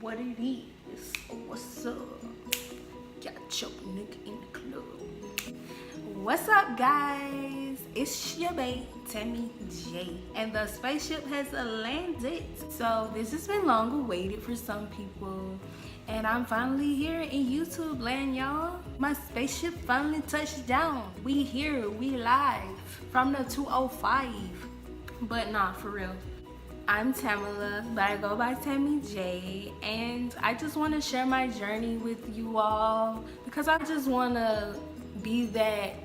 What it is? What's up? Got your nigga in the club. What's up, guys? It's your bae, Tammy J, and the spaceship has landed. So this has been long awaited for some people, and I'm finally here in YouTube land, y'all. My spaceship finally touched down. We here, we live from the 205. But nah, for real. I'm Tamala, but I go by Tammy J, and I just want to share my journey with you all because I just want to be that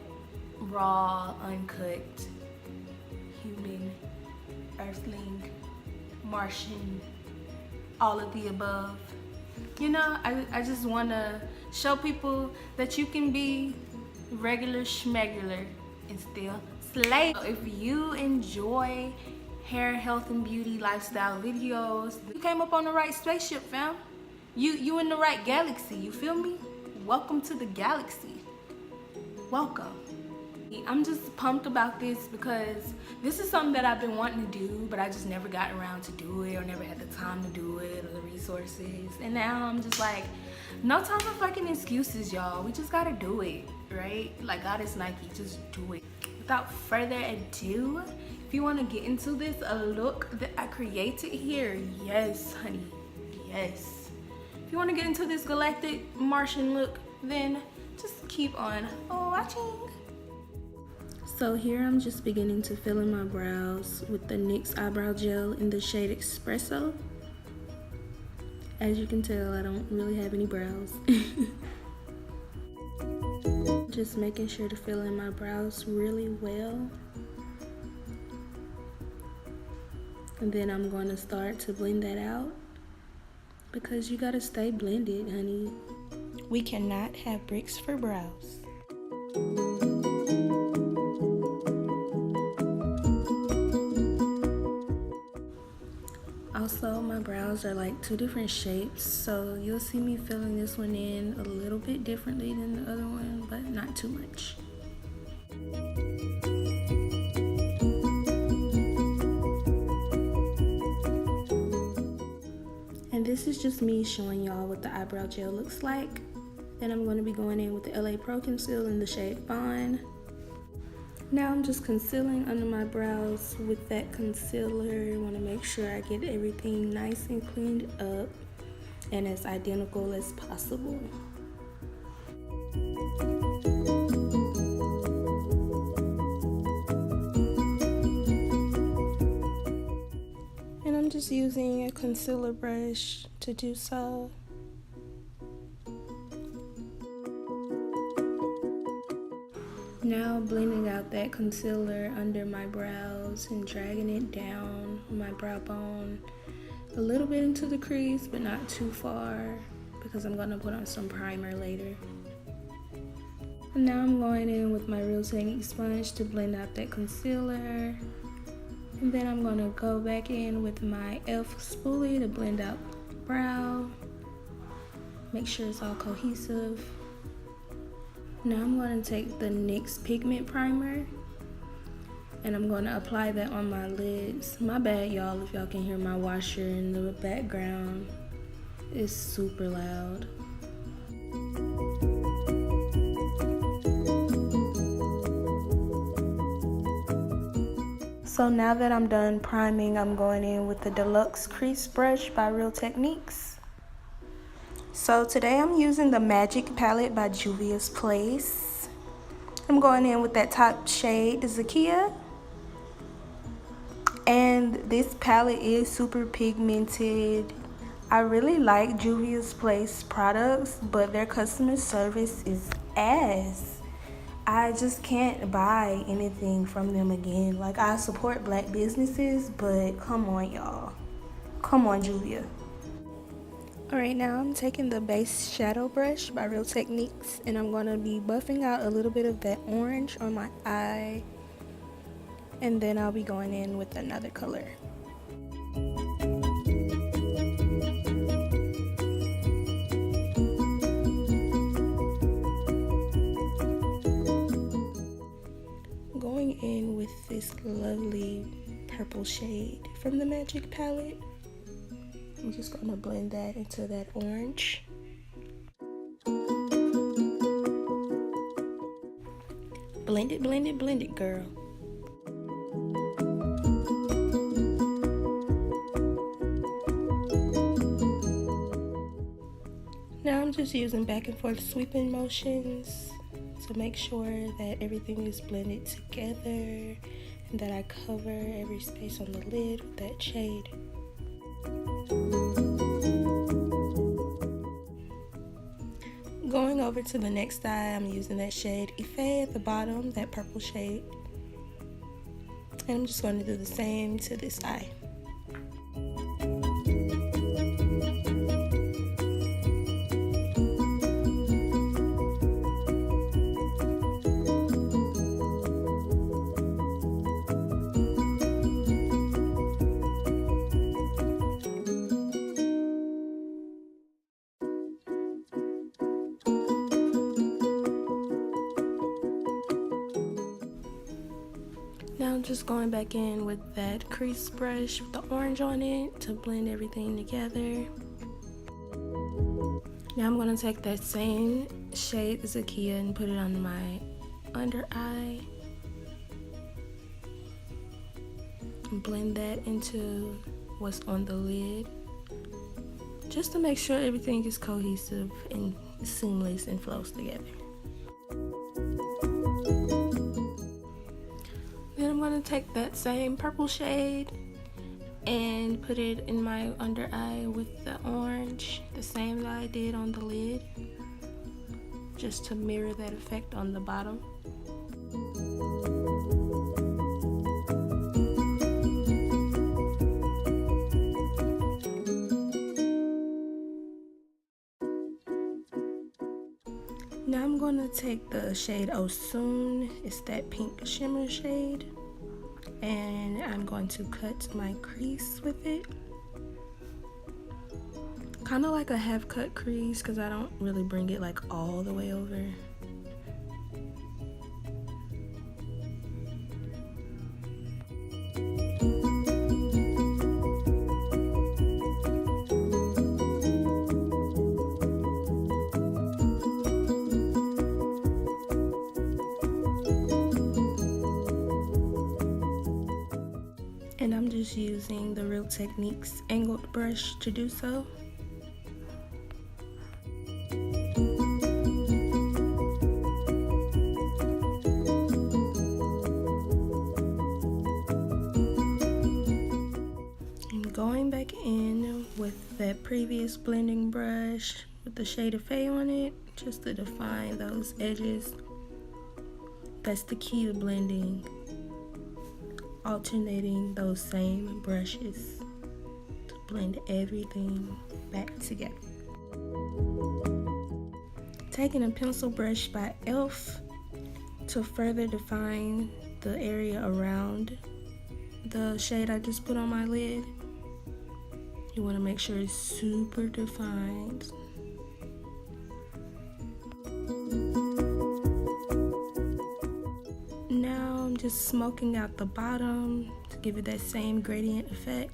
raw, uncut, human, earthling, Martian, all of the above. You know, I just want to show people that you can be regular schmegular and still slay. If you enjoy hair, health, and beauty lifestyle videos, you came up on the right spaceship, fam. You in the right galaxy, you feel me? Welcome to the galaxy. Welcome. I'm just pumped about this because this is something that I've been wanting to do, but I just never got around to do it, or never had the time to do it, or the resources. And now I'm just like, no time for fucking excuses, y'all. We just gotta do it, right? Like God is Nike, just do it. Without further ado, if you want to get into this, a look that I created here, yes, honey, yes. If you want to get into this galactic Martian look, then just keep on watching. So here I'm just beginning to fill in my brows with the NYX eyebrow gel in the shade Espresso. As you can tell, I don't really have any brows. Just making sure to fill in my brows really well. And then I'm going to start to blend that out because you gotta stay blended, honey. We cannot have bricks for brows. Also, my brows are like two different shapes, so you'll see me filling this one in a little bit differently than the other one, but not too much. And this is just me showing y'all what the eyebrow gel looks like. Then I'm going to be going in with the LA Pro Conceal in the shade Fawn. Now I'm just concealing under my brows with that concealer. I want to make sure I get everything nice and cleaned up and as identical as possible. And I'm just using a concealer brush to do so. Now blending out that concealer under my brows and dragging it down my brow bone a little bit into the crease, but not too far because I'm gonna put on some primer later. And now I'm going in with my Real Technique sponge to blend out that concealer. And then I'm gonna go back in with my e.l.f. spoolie to blend out the brow. Make sure it's all cohesive. Now I'm going to take the NYX Pigment Primer and I'm going to apply that on my lids. My bad, y'all, if y'all can hear my washer in the background. It's super loud. So now that I'm done priming, I'm going in with the Deluxe Crease Brush by Real Techniques. So today I'm using the Magic Palette by Juvia's Place. I'm going in with that top shade, Zakia. And this palette is super pigmented. I really like Juvia's Place products, but their customer service is ass. I just can't buy anything from them again. Like, I support black businesses, but come on, y'all. Come on, Juvia. Alright, now I'm taking the base shadow brush by Real Techniques and I'm going to be buffing out a little bit of that orange on my eye, and then I'll be going in with another color. Going in with this lovely purple shade from the Magic Palette. I'm just gonna blend that into that orange. Blend it, blend it, blend it, girl. Now I'm just using back and forth sweeping motions to make sure that everything is blended together and that I cover every space on the lid with that shade. Going over to the next eye, I'm using that shade Ife at the bottom, that purple shade. And I'm just going to do the same to this eye. Now I'm just going back in with that crease brush with the orange on it to blend everything together. Now I'm going to take that same shade, the Zakia, and put it on my under eye. And blend that into what's on the lid. Just to make sure everything is cohesive and seamless and flows together. Then I'm going to take that same purple shade and put it in my under eye with the orange, the same that I did on the lid, just to mirror that effect on the bottom. Now I'm going to take the shade Oh Soon, it's that pink shimmer shade, and I'm going to cut my crease with it. Kind of like a half cut crease because I don't really bring it like all the way over. And I'm just using the Real Techniques angled brush to do so. And going back in with that previous blending brush with the shade of Faye on it, just to define those edges. That's the key to blending. Alternating those same brushes to blend everything back together. Taking a pencil brush by e.l.f. to further define the area around the shade I just put on my lid. You want to make sure it's super defined. Just smoking out the bottom to give it that same gradient effect.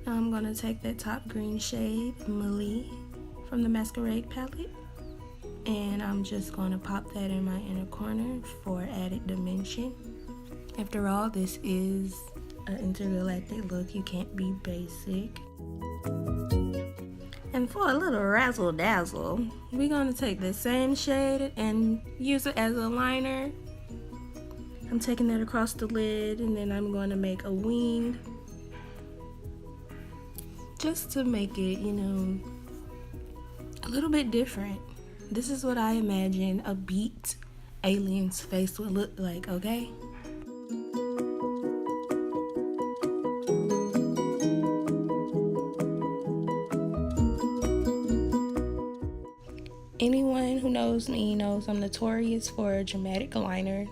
I'm gonna take that top green shade, Malie, from the Masquerade palette, and I'm just gonna pop that in my inner corner for added dimension. After all, this is an intergalactic look. You can't be basic. And for a little razzle dazzle, we're gonna take the same shade and use it as a liner. I'm taking that across the lid, and then I'm going to make a wing just to make it, you know, a little bit different. This is what I imagine a beat alien's face would look like, okay? Anyone who knows me knows I'm notorious for a dramatic liner.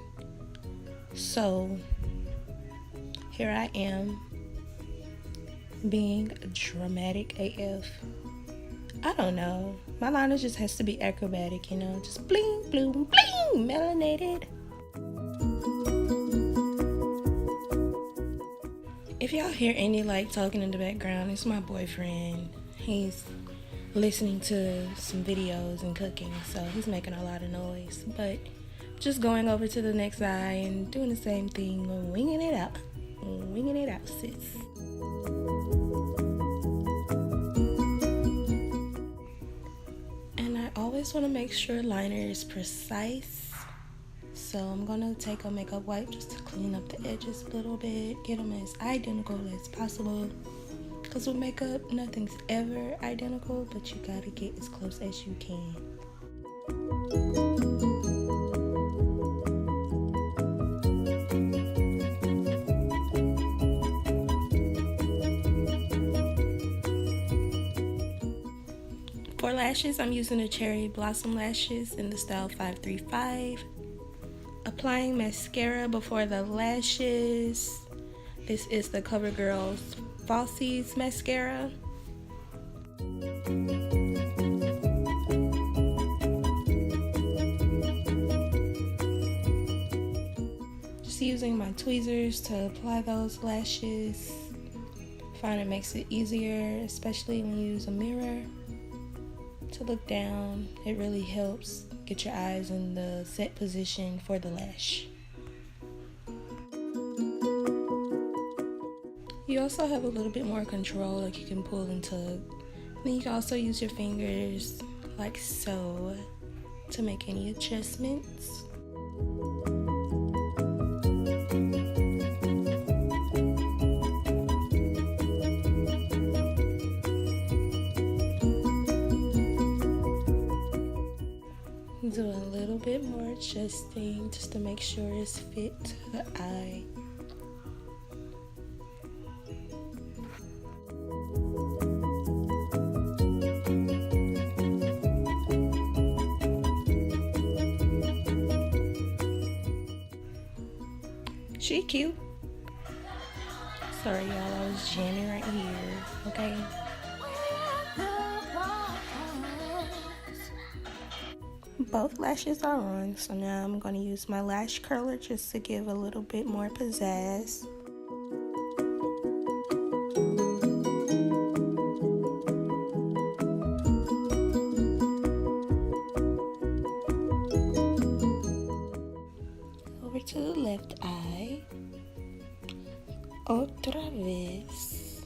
So here I am being dramatic AF. I don't know. My liner just has to be acrobatic, you know, just bling, bloom, bling, melanated. If y'all hear any like talking in the background, it's my boyfriend. He's listening to some videos and cooking, so he's making a lot of noise. But just going over to the next eye and doing the same thing, winging it out, sis. And I always want to make sure liner is precise, so I'm gonna take a makeup wipe just to clean up the edges a little bit, get them as identical as possible. Because with makeup, nothing's ever identical, but you gotta get as close as you can. For lashes, I'm using the Cherry Blossom lashes in the style 535. Applying mascara before the lashes. This is the CoverGirl's Falsies mascara. Just using my tweezers to apply those lashes. I find it makes it easier, especially when you use a mirror, to look down. It really helps get your eyes in the set position for the lash. You also have a little bit more control, like you can pull and tug. Then you can also use your fingers like so to make any adjustments. Do a little bit more adjusting just to make sure it's fit to the eye. She cute. Sorry y'all, I was jamming right here, okay? Both lashes are on, so now I'm going to use my lash curler just to give a little bit more pizzazz. Over to the left eye. Otra vez.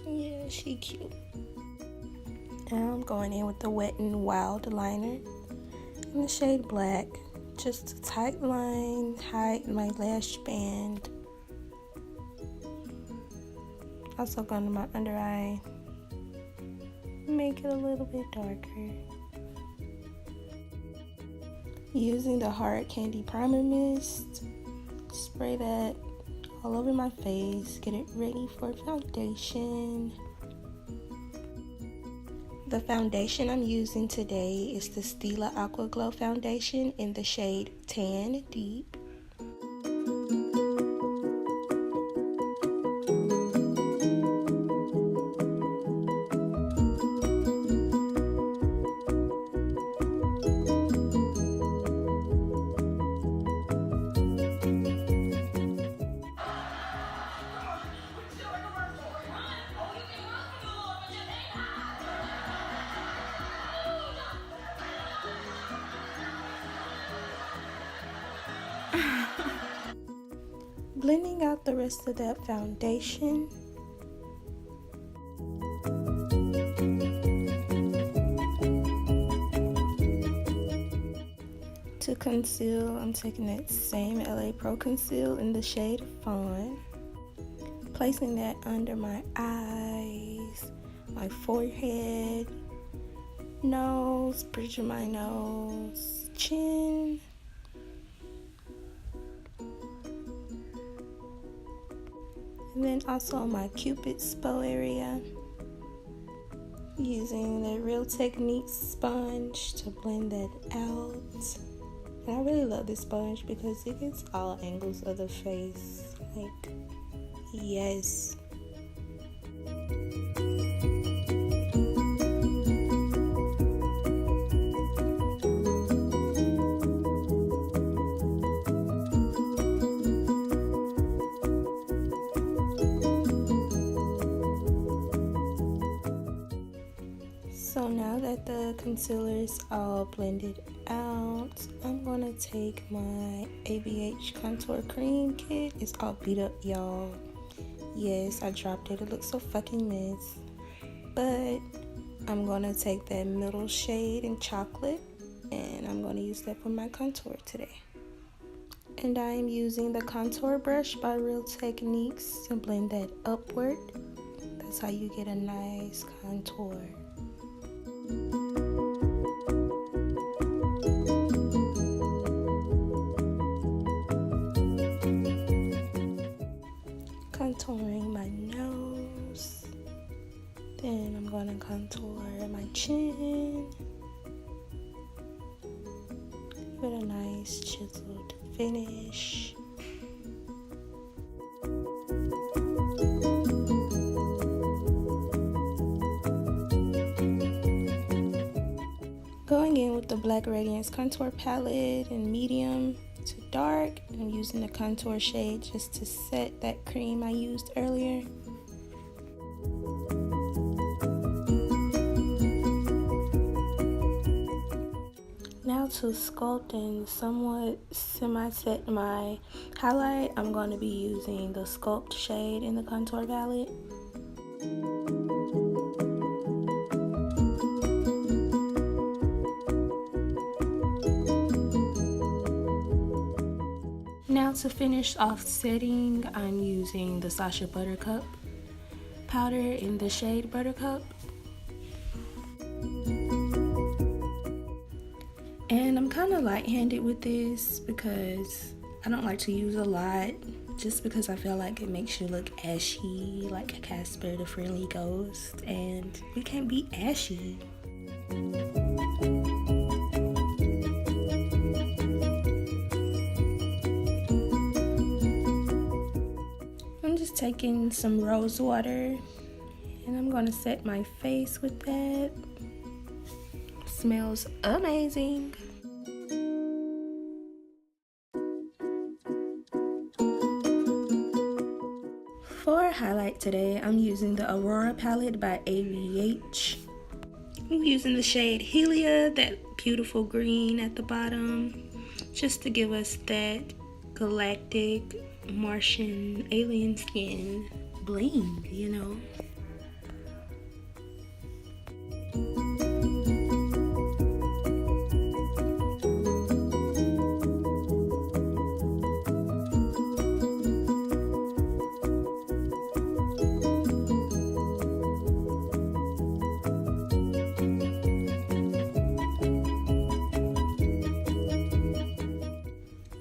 Yeah, she cute. Now I'm going in with the Wet n Wild liner in the shade Black, just to tight line, hide my lash band. Also going to my under eye, make it a little bit darker. Using the Hard Candy Primer Mist, spray that all over my face, get it ready for foundation. The foundation I'm using today is the Stila Aqua Glow Foundation in the shade Tan Deep. Blending out the rest of that foundation. To conceal, I'm taking that same LA Pro Conceal in the shade Fawn. Placing that under my eyes, my forehead, nose, bridge of my nose, chin, and then also my cupid's bow area, using the Real Techniques sponge to blend that out. And I really love this sponge because it gets all angles of the face. Like, yes. So now that the concealer is all blended out, I'm gonna take my ABH contour cream kit. It's all beat up, y'all. Yes, I dropped it. It looks so fucking mess. But I'm gonna take that middle shade in chocolate and I'm gonna use that for my contour today. And I am using the contour brush by Real Techniques to blend that upward. That's how you get a nice contour. Contouring my nose, then I'm going to contour my chin with a nice chiseled finish. Going in with the Black Radiance contour palette in medium to dark, and I'm using the contour shade just to set that cream I used earlier. Now to sculpt and somewhat semi-set my highlight, I'm going to be using the Sculpt shade in the contour palette. Now to finish off setting, I'm using the Sacha Buttercup powder in the shade Buttercup. And I'm kind of light-handed with this because I don't like to use a lot, just because I feel like it makes you look ashy, like Casper the Friendly Ghost, and we can't be ashy. I'm just taking some rose water and I'm gonna set my face with that. Smells amazing. For highlight today, I'm using the Aurora palette by ABH. I'm using the shade Helia, that beautiful green at the bottom, just to give us that galactic Martian alien skin bling, you know.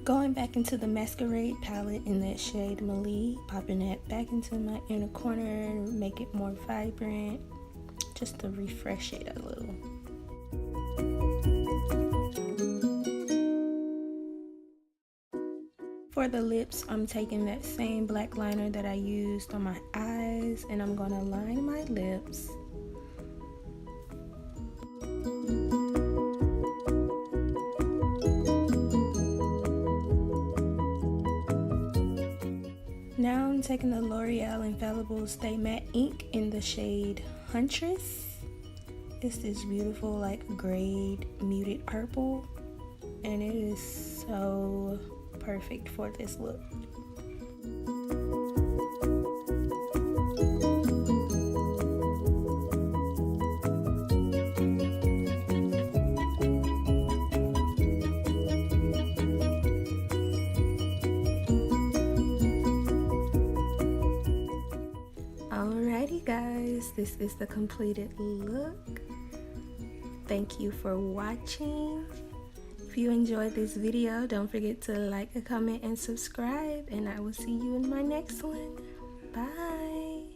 Going back into the Masquerade palette in that shade Malie, popping that back into my inner corner, make it more vibrant, just to refresh it a little. For the lips, I'm taking that same black liner that I used on my eyes, and I'm gonna line my lips. Now I'm taking the L'Oreal Infallible Stay Matte ink in the shade Huntress. It's this beautiful like grayed muted purple, and it is so perfect for this look. Alrighty guys, this is the completed look. Thank you for watching. If you enjoyed this video, don't forget to like, comment, and subscribe, and I will see you in my next one. Bye.